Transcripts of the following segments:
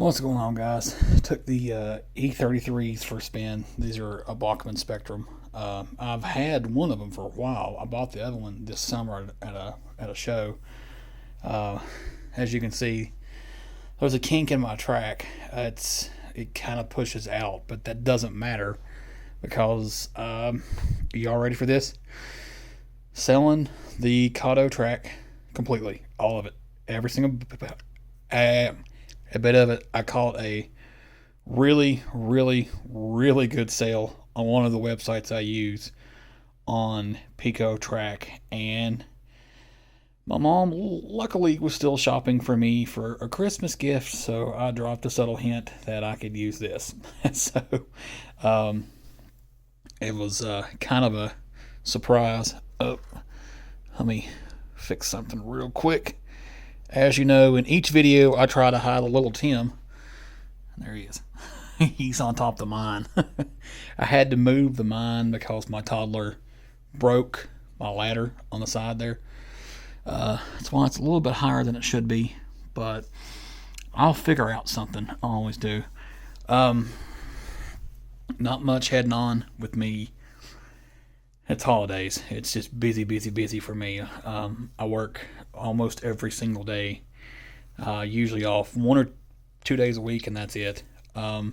What's going on, guys? Took the E33s for a spin. These are a Bachmann Spectrum. I've had one of them for a while. I bought the other one this summer at a show. Uh, as you can see, there's a kink in my track. It kind of pushes out, but that doesn't matter because y'all ready for this? Selling the Kato track completely, all of it, every single a bit of it. I caught a really, really, really good sale on one of the websites I use on Pico Track, and my mom luckily was still shopping for me for a Christmas gift, so I dropped a subtle hint that I could use this. So it was kind of a surprise. Oh, let me fix something real quick. As you know, in each video, I try to hide a little Tim. There he is. He's on top of the mine. I had to move the mine because my toddler broke my ladder on the side there. That's why it's a little bit higher than it should be, but I'll figure out something. I always do. Not much heading on with me. It's holidays. It's just busy, busy, busy for me. I work almost every single day. Usually off 1 or 2 days a week, and that's it. I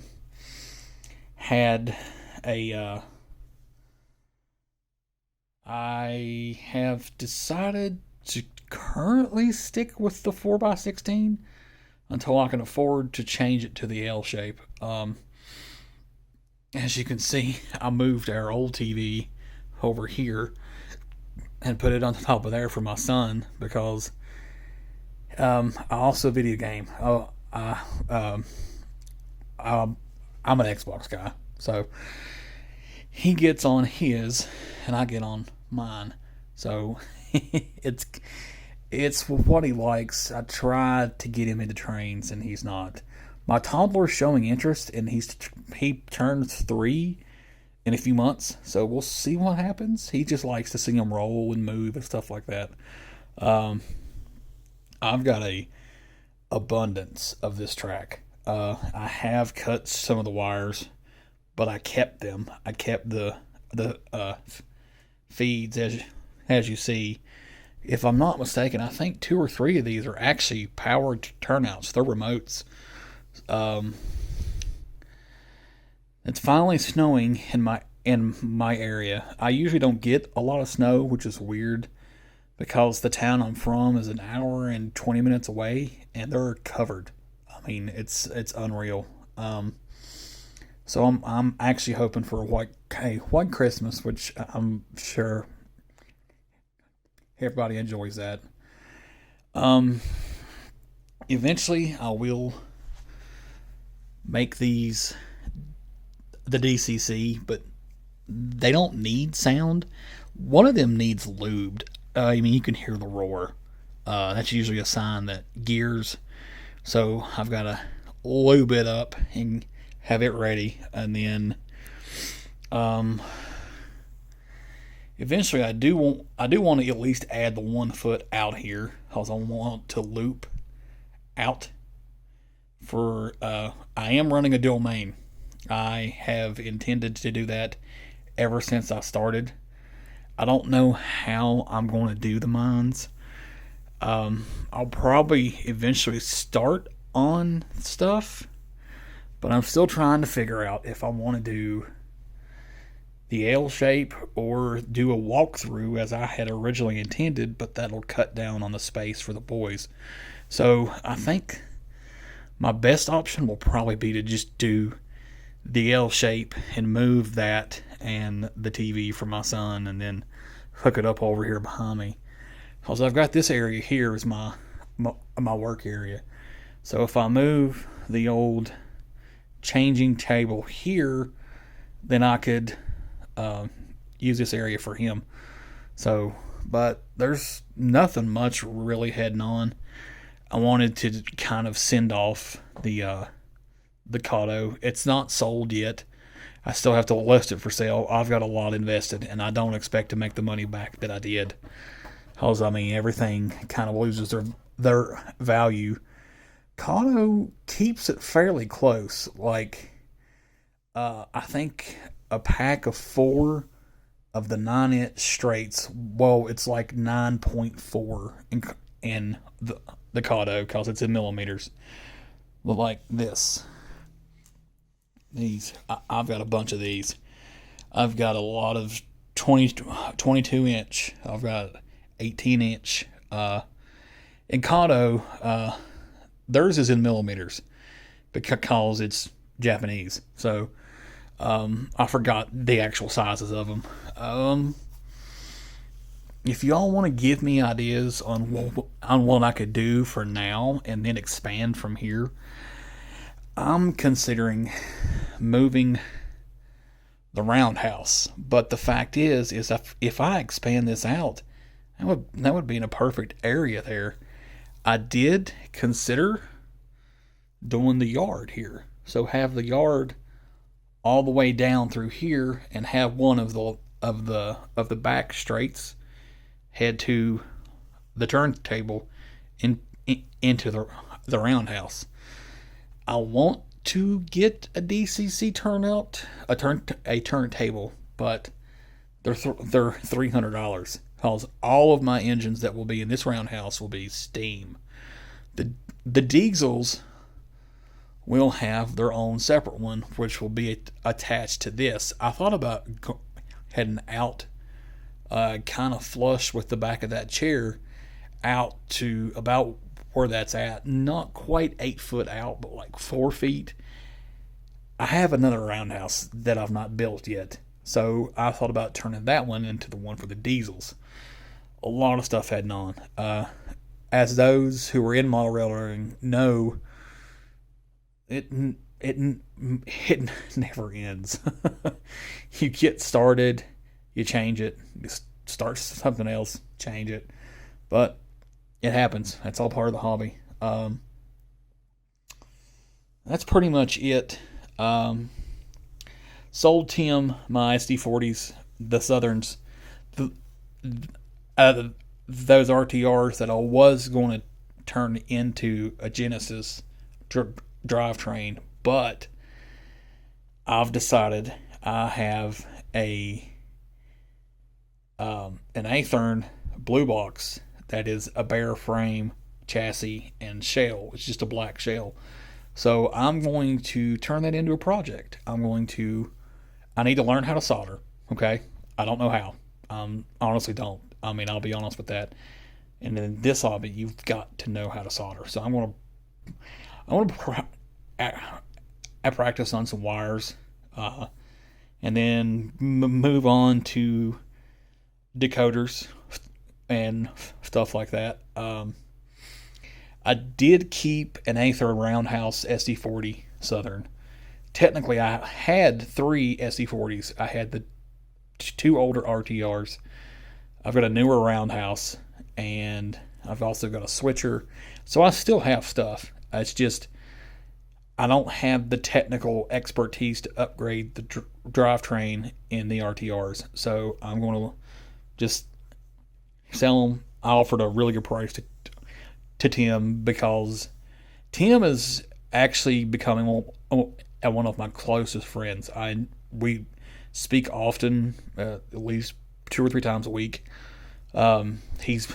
have decided to currently stick with the 4x16 until I can afford to change it to the L shape. As you can see, I moved our old TV over here and put it on the top of there for my son because I also video game. I'm an Xbox guy, so he gets on his and I get on mine. So it's what he likes. I tried to get him into trains and he's not. My toddler's showing interest, and he turns 3 in a few months, so we'll see what happens. He just likes to see him roll and move and stuff like that. I've got a abundance of this track. I have cut some of the wires, but I kept them. I kept the feeds as you see. If I'm not mistaken, I think 2 or 3 of these are actually powered turnouts. They're remotes. It's finally snowing in my area. I usually don't get a lot of snow, which is weird because the town I'm from is an hour and 20 minutes away, and they're covered. I mean, it's unreal. So I'm actually hoping for a white Christmas, which I'm sure everybody enjoys that. Eventually, I will make these the DCC, but they don't need sound. One of them needs lubed. I mean, you can hear the roar. That's usually a sign that gears. So I've got to lube it up and have it ready, and then eventually I do want to at least add the 1 foot out here because I want to loop out. For I am running a dual main. I have intended to do that ever since I started. I don't know how I'm going to do the mines. I'll probably eventually start on stuff, but I'm still trying to figure out if I want to do the L shape or do a walkthrough as I had originally intended, but that'll cut down on the space for the boys. So I think my best option will probably be to just do the L shape and move that and the TV for my son, and then hook it up over here behind me. Because I've got this area here as my work area. So if I move the old changing table here, then I could use this area for him. So, but there's nothing much really heading on. I wanted to kind of send off the Kato. It's not sold yet. I still have to list it for sale. I've got a lot invested, and I don't expect to make the money back that I did. Because, I mean, everything kind of loses their value Kato keeps it fairly close. Like, I think a pack of 4 of the 9-inch straights, well, it's like 9.4 in the Kato because it's in millimeters. But like this. I've got a bunch of these. I've got a lot of 22 inch. I've got 18 inch. In Kato, theirs is in millimeters because it's Japanese. So I forgot the actual sizes of them. If y'all want to give me ideas on what I could do for now and then expand from here, I'm considering moving the roundhouse. But the fact is if I expand this out, that would be in a perfect area there. I did consider doing the yard here. So have the yard all the way down through here and have one of the back straights head to the turntable into the roundhouse. I want to get a DCC turntable, but they're $300 because all of my engines that will be in this roundhouse will be steam. The diesels will have their own separate one, which will be attached to this. I thought about heading out, kind of flush with the back of that chair, out to about where that's at. Not quite 8 foot out, but like 4 feet. I have another roundhouse that I've not built yet, so I thought about turning that one into the one for the diesels. A lot of stuff heading on. As those who are in model railroading know, it never ends. You get started, you change it, you start something else, change it, but it happens. That's all part of the hobby. That's pretty much it. Sold Tim my SD40s, the Southerns, those RTRs that I was going to turn into a Genesis drivetrain, but I've decided I have an Athearn blue box that is a bare frame chassis and shell. It's just a black shell. So I'm going to turn that into a project. I need to learn how to solder. Okay, I don't know how. Honestly don't. I mean, I'll be honest with that. And in this hobby, you've got to know how to solder. So I want to practice on some wires, and then move on to decoders and stuff like that. I did keep an Athearn Roundhouse SD40 Southern. Technically, I had 3 SD40s. I had the 2 older RTRs. I've got a newer Roundhouse, and I've also got a switcher. So I still have stuff. It's just I don't have the technical expertise to upgrade the drivetrain in the RTRs. So I'm going to just sell them. I offered a really good price to Tim because Tim is actually becoming one of my closest friends. We speak often, at least 2 or 3 times a week. He's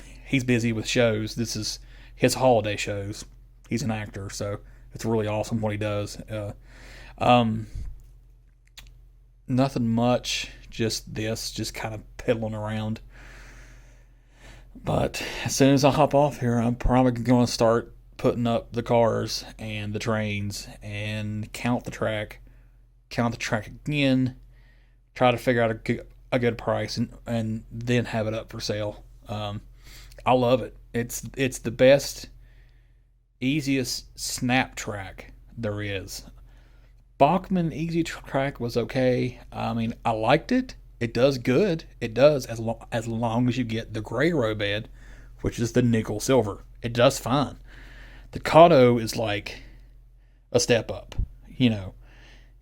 busy with shows. This is his holiday shows. He's an actor, so it's really awesome what he does. Nothing much, just kind of piddling around. But as soon as I hop off here, I'm probably going to start putting up the cars and the trains and count the track again, try to figure out a good price, and then have it up for sale. I love it. It's the best, easiest snap track there is. Bachmann Easy Track was okay. I mean, I liked it. It does good. It does as long as you get the gray row bed, which is the nickel silver. It does fine. The Kato is like a step up.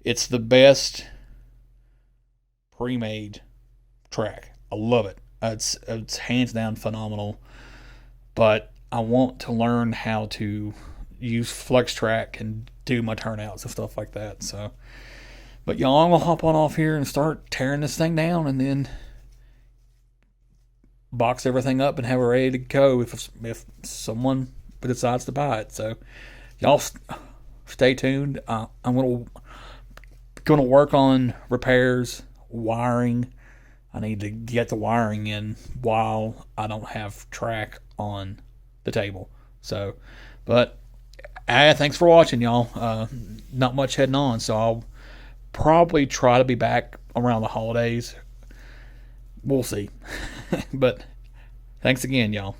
It's the best pre-made track. I love it. It's hands down phenomenal. But I want to learn how to, use flex track and do my turnouts and stuff like that. So, but y'all, I'm gonna hop on off here and start tearing this thing down, and then box everything up and have it ready to go if someone decides to buy it. So, y'all stay tuned. I'm gonna work on repairs, wiring. I need to get the wiring in while I don't have track on the table. So, but thanks for watching, y'all. Not much heading on, so I'll probably try to be back around the holidays. We'll see. But thanks again, y'all.